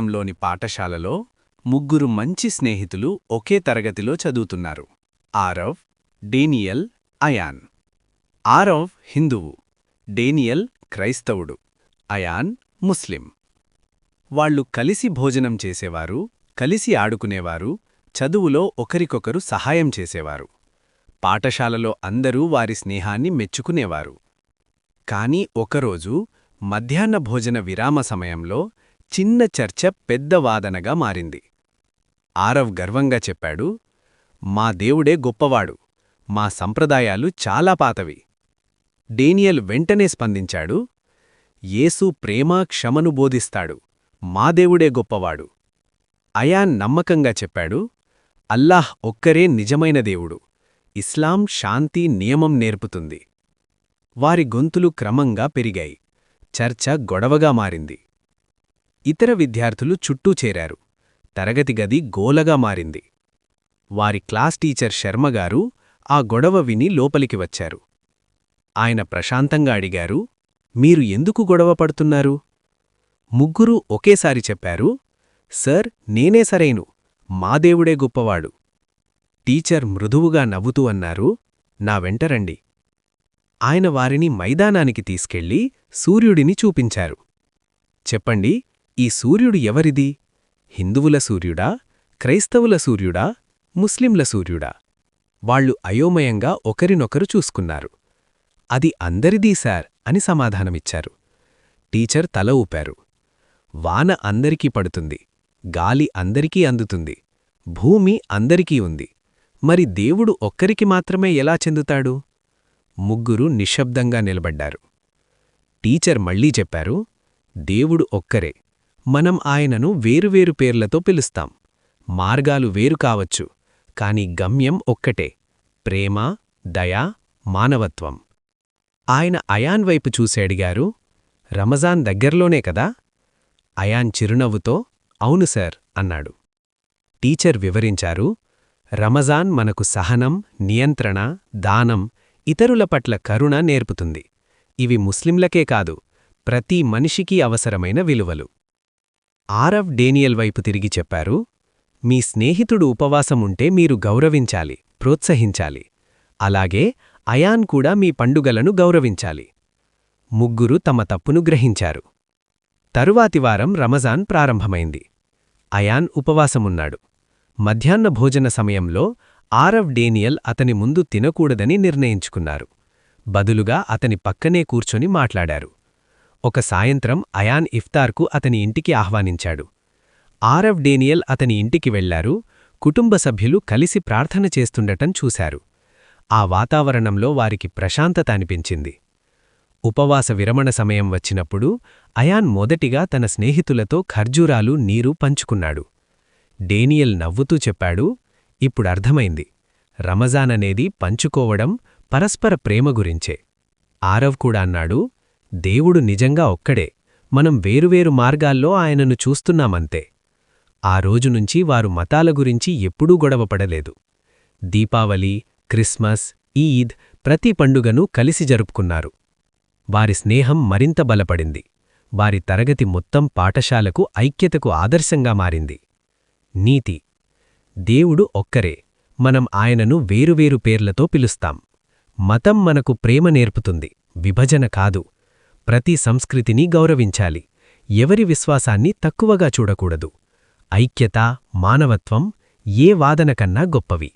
లోని పాఠశాలలో ముగ్గురు మంచి స్నేహితులు ఒకే తరగతిలో చదువుతున్నారు. Aarav, Daniel, ion. ఆరవ్ హిందువు, డేనియల్ క్రైస్తవుడు, అయాన్ ముస్లిం. వాళ్లు కలిసి భోజనం చేసేవారు, కలిసి ఆడుకునేవారు, చదువులో ఒకరికొకరు సహాయం చేసేవారు. పాఠశాలలో అందరూ వారి స్నేహాన్ని మెచ్చుకునేవారు. కాని ఒకరోజు మధ్యాహ్న భోజన విరామ సమయంలో చిన్న చర్చ పెద్ద వాదనగా మారింది. ఆరవ్ గర్వంగా చెప్పాడు, "మా దేవుడే గొప్పవాడు, మా సంప్రదాయాలు చాలా పాతవి." డేనియల్ వెంటనే స్పందించాడు, "యేసు ప్రేమ క్షమను బోధిస్తాడు, మా దేవుడే గొప్పవాడు." అయాన్ నమ్మకంగా చెప్పాడు, "అల్లాహ్ ఒక్కరే నిజమైన దేవుడు, ఇస్లాం శాంతి నియమం నేర్పుతుంది." వారి గొంతులు క్రమంగా పెరిగాయి, చర్చ గొడవగా మారింది. ఇతర విద్యార్థులు చుట్టూ చేరారు, తరగతి గది గోలగా మారింది. వారి క్లాస్ టీచర్ శర్మగారు ఆ గొడవ విని లోపలికి వచ్చారు. ఆయన ప్రశాంతంగా అడిగారు, "మీరు ఎందుకు గొడవ పడుతున్నారు?" ముగ్గురూ ఒకేసారి చెప్పారు, "సర్, నేనే సరైను, మా దేవుడే గొప్పవాడు." టీచర్ మృదువుగా నవ్వుతూ అన్నారు, "నా వెంటరండి." ఆయన వారిని మైదానానికి తీసుకెళ్లి సూర్యుడిని చూపించారు. "చెప్పండి, ఈ సూర్యుడు ఎవరిది? హిందువుల సూర్యుడా, క్రైస్తవుల సూర్యుడా, ముస్లింల సూర్యుడా?" వాళ్లు అయోమయంగా ఒకరినొకరు చూసుకున్నారు. "అది అందరిదీ సార్" అని సమాధానమిచ్చారు. టీచర్ తల ఊపారు, "వాన అందరికీ పడుతుంది, గాలి అందరికీ అందుతుంది, భూమి అందరికీ ఉంది, మరి దేవుడు ఒక్కరికి మాత్రమే ఎలా చెందుతాడు?" ముగ్గురు నిశ్శబ్దంగా నిలబడ్డారు. టీచర్ మళ్లీ చెప్పారు, "దేవుడు ఒక్కరే, మనం ఆయనను వేరువేరు పేర్లతో పిలుస్తాం. మార్గాలు వేరు కావచ్చు, కాని గమ్యం ఒక్కటే, ప్రేమ, దయ, మానవత్వం." ఆయన అయాన్ వైపు చూసి అడిగారు, "రమజాన్ దగ్గర్లోనే కదా?" అయాన్ చిరునవ్వుతో, "అవును సార్" అన్నాడు. టీచర్ వివరించారు, "రమజాన్ మనకు సహనం, నియంత్రణ, దానం, ఇతరుల పట్ల కరుణ నేర్పుతుంది. ఇవి ముస్లింలకే కాదు, ప్రతి మనిషికీ అవసరమైన విలువలు." ఆరవ్ డేనియల్ వైపు తిరిగి చెప్పారు, "మీ స్నేహితుడు ఉపవాసముంటే మీరు గౌరవించాలి, ప్రోత్సహించాలి. అలాగే అయాన్ కూడా మీ పండుగలను గౌరవించాలి." ముగ్గురు తమ తప్పును గ్రహించారు. తరువాతి వారం రమజాన్ ప్రారంభమైంది. అయాన్ ఉపవాసమున్నాడు. మధ్యాహ్న భోజన సమయంలో ఆరవ్ డేనియల్ అతని ముందు తినకూడదని నిర్ణయించుకున్నారు. బదులుగా అతని పక్కనే కూర్చొని మాట్లాడారు. ఒక సాయంత్రం అయాన్ ఇఫ్తార్కు అతని ఇంటికి ఆహ్వానించాడు. ఆరవ్ డేనియల్ అతని ఇంటికి వెళ్లారు. కుటుంబ సభ్యులు కలిసి ప్రార్థన చేస్తుండటం చూశారు. ఆ వాతావరణంలో వారికి ప్రశాంతత అనిపించింది. ఉపవాస విరమణ సమయం వచ్చినప్పుడు అయాన్ మొదటిగా తన స్నేహితులతో ఖర్జూరాలు, నీరు పంచుకున్నాడు. డేనియల్ నవ్వుతూ చెప్పాడు, "ఇప్పుడర్థమైంది, రమజాన్ అనేది పంచుకోవడం, పరస్పర ప్రేమ గురించే." ఆరవ్ కూడా అన్నాడు, "దేవుడు నిజంగా ఒక్కడే, మనం వేరువేరు మార్గాల్లో ఆయనను చూస్తున్నామంతే." ఆ రోజునుంచి వారు మతాల గురించి ఎప్పుడూ గొడవపడలేదు. దీపావళి, క్రిస్మస్, ఈద్, ప్రతి పండుగను కలిసి జరుపుకున్నారు. వారి స్నేహం మరింత బలపడింది. వారి తరగతి మొత్తం పాఠశాలకు ఐక్యతకు ఆదర్శంగా మారింది. నీతి: దేవుడు ఒక్కరే, మనం ఆయనను వేరువేరు పేర్లతో పిలుస్తాం. మతం మనకు ప్రేమ నేర్పుతుంది, విభజన కాదు. ప్రతి సంస్కృతిని గౌరవించాలి, ఎవరి విశ్వాసాన్ని తక్కువగా చూడకూడదు. ఐక్యత, మానవత్వం ఏ వాదన కన్నా గొప్పవి.